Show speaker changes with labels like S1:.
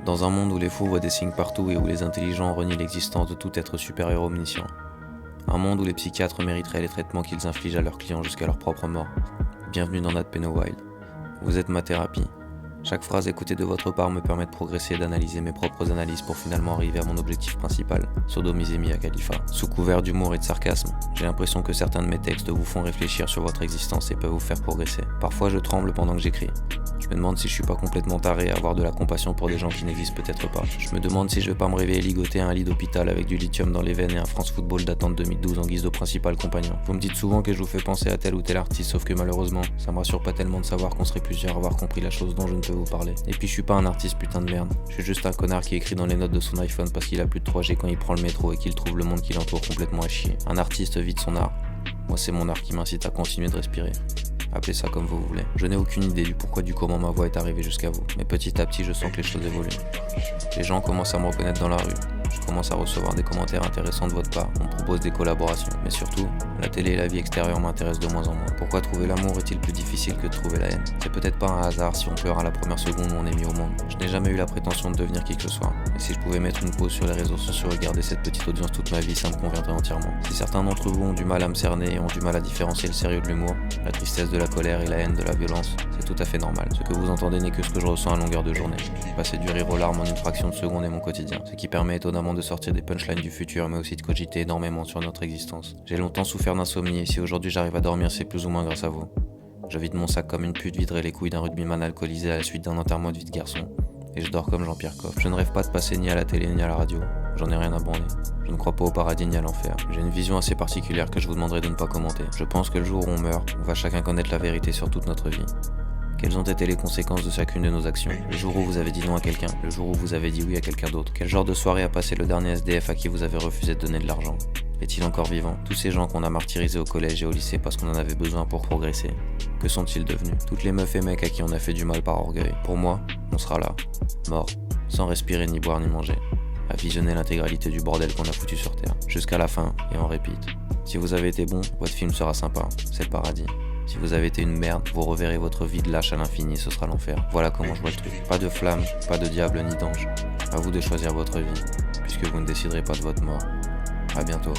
S1: Dans un monde où les fous voient des signes partout et où les intelligents renient l'existence de tout être supérieur omniscient. Un monde où les psychiatres mériteraient les traitements qu'ils infligent à leurs clients jusqu'à leur propre mort. Bienvenue dans Nat Wild. Vous êtes ma thérapie. Chaque phrase écoutée de votre part me permet de progresser et d'analyser mes propres analyses pour finalement arriver à mon objectif principal, sodomiser Mia Khalifa. Sous couvert d'humour et de sarcasme, j'ai l'impression que certains de mes textes vous font réfléchir sur votre existence et peuvent vous faire progresser. Parfois je tremble pendant que j'écris. Je me demande si je suis pas complètement taré à avoir de la compassion pour des gens qui n'existent peut-être pas. Je me demande si je vais pas me réveiller ligoté à un lit d'hôpital avec du lithium dans les veines et un France Football datant de 2012 en guise de principal compagnon. Vous me dites souvent que je vous fais penser à tel ou tel artiste, sauf que malheureusement, ça me rassure pas tellement de savoir qu'on serait plusieurs à avoir compris la chose dont je ne peux vous parler. Et puis je suis pas un artiste putain de merde. Je suis juste un connard qui écrit dans les notes de son iPhone parce qu'il a plus de 3G quand il prend le métro et qu'il trouve le monde qui l'entoure complètement à chier. Un artiste vit de son art. Moi c'est mon art qui m'incite à continuer de respirer. Appelez ça comme vous voulez. Je n'ai aucune idée du pourquoi du comment ma voix est arrivée jusqu'à vous. Mais petit à petit, je sens que les choses évoluent. Les gens commencent à me reconnaître dans la rue. Je commence à recevoir des commentaires intéressants de votre part. On me propose des collaborations. Mais surtout, la télé et la vie extérieure m'intéressent de moins en moins. Pourquoi trouver l'amour est-il plus difficile que de trouver la haine? C'est peut-être pas un hasard si on pleure à la première seconde où on est mis au monde. Je n'ai jamais eu la prétention de devenir qui que ce soit. Et si je pouvais mettre une pause sur les réseaux sociaux et garder cette petite audience toute ma vie, ça me conviendrait entièrement. Si certains d'entre vous ont du mal à me cerner et ont du mal à différencier le sérieux de l'humour, la tristesse de la colère et la haine de la violence, c'est tout à fait normal. Ce que vous entendez n'est que ce que je ressens à longueur de journée. Passer du rire aux larmes en une fraction de seconde est mon quotidien. Ce qui permet étonnamment de sortir des punchlines du futur, mais aussi de cogiter énormément sur notre existence. J'ai longtemps souffert d'insomnie et si aujourd'hui j'arrive à dormir, c'est plus ou moins grâce à vous. Je vide mon sac comme une pute viderait les couilles d'un rugbyman alcoolisé à la suite d'un enterrement de vie de garçon. Et je dors comme Jean-Pierre Coff. Je ne rêve pas de passer ni à la télé ni à la radio. J'en ai rien à branler. Je ne crois pas au paradis ni à l'enfer. J'ai une vision assez particulière que je vous demanderai de ne pas commenter. Je pense que le jour où on meurt, on va chacun connaître la vérité sur toute notre vie. Quelles ont été les conséquences de chacune de nos actions? Le jour où vous avez dit non à quelqu'un, le jour où vous avez dit oui à quelqu'un d'autre. Quel genre de soirée a passé le dernier SDF à qui vous avez refusé de donner de l'argent? Est-il encore vivant? Tous ces gens qu'on a martyrisés au collège et au lycée parce qu'on en avait besoin pour progresser, que sont-ils devenus? Toutes les meufs et mecs à qui on a fait du mal par orgueil. Pour moi, on sera là, mort, sans respirer ni boire ni manger, à visionner l'intégralité du bordel qu'on a foutu sur Terre, jusqu'à la fin et on répète. Si vous avez été bon, votre film sera sympa, c'est le paradis. Si vous avez été une merde, vous reverrez votre vie de lâche à l'infini et ce sera l'enfer. Voilà comment je vois le truc. Pas de flamme, pas de diable ni d'ange. À vous de choisir votre vie, puisque vous ne déciderez pas de votre mort. À bientôt.